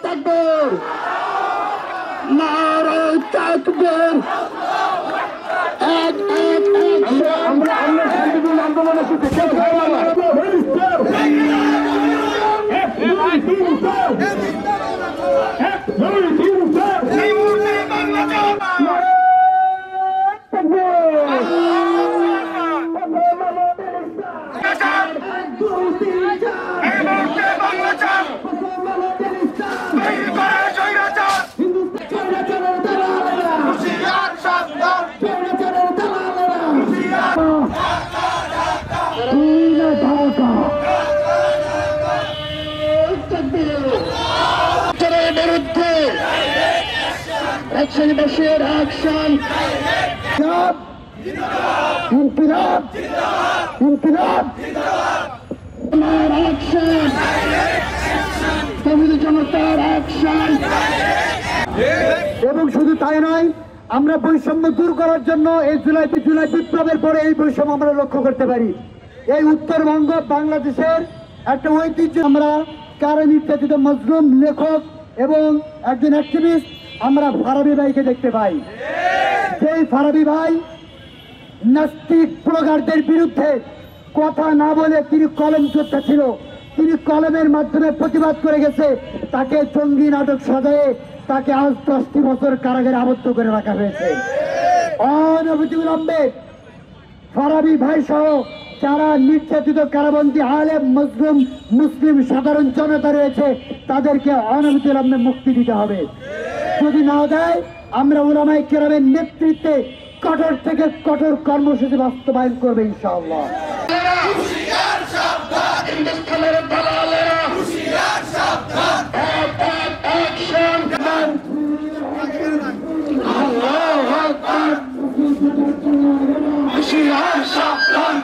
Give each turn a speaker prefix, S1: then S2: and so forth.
S1: তাকবীর, নারে তাকবীর। আমরা শান্তিপূর্ণ আন্দোলনের সাথে বিরুদ্ধে অ্যাকশন বসির অ্যাকশন, ইনকিলাব ইনকিলাব, আমার অ্যাকশন, তৌহিদি জনতার অ্যাকশন। এবং শুধু তাই নয়, আমরা বৈষম্য দূর করার জন্য এই জুলাই বিপ্লবের পরে এই বৈষম্য আমরা লক্ষ্য করতে পারি। এই উত্তরবঙ্গ বাংলাদেশের একটা ঐতিহ্য। আমরা কারো নির্যাতিত মজলুম লেখক এবং একজন অ্যাক্টিভিস্ট আমরা ফারাবী ভাইকে দেখতে পাই। যেই ফারাবী ভাই নাস্তিক ব্লগারদের বিরুদ্ধে কথা না বলে তিনি কলম যোদ্ধা ছিল, তিনি কলমের মাধ্যমে প্রতিবাদ করে গেছে। তাকে জঙ্গি নাটক সাজায়ে তাকে আজ 10টি বছর কারাগারে আবদ্ধ করে রাখা হয়েছে। অনবিলম্বে ফারাবী ভাই সহ যারা নির্যাতিত কারাবন্দী আলেম মজলুম মুসলিম সাধারণ জনতা রয়েছে তাদেরকে অনবিলম্বে মুক্তি দিতে হবে। যদি না দেয় আমরা উলামায়ে কেরামের নেতৃত্বে কঠোর থেকে কঠোর কর্মসূচি বাস্তবায়ন করবে ইনশাআল্লাহ। সাবধান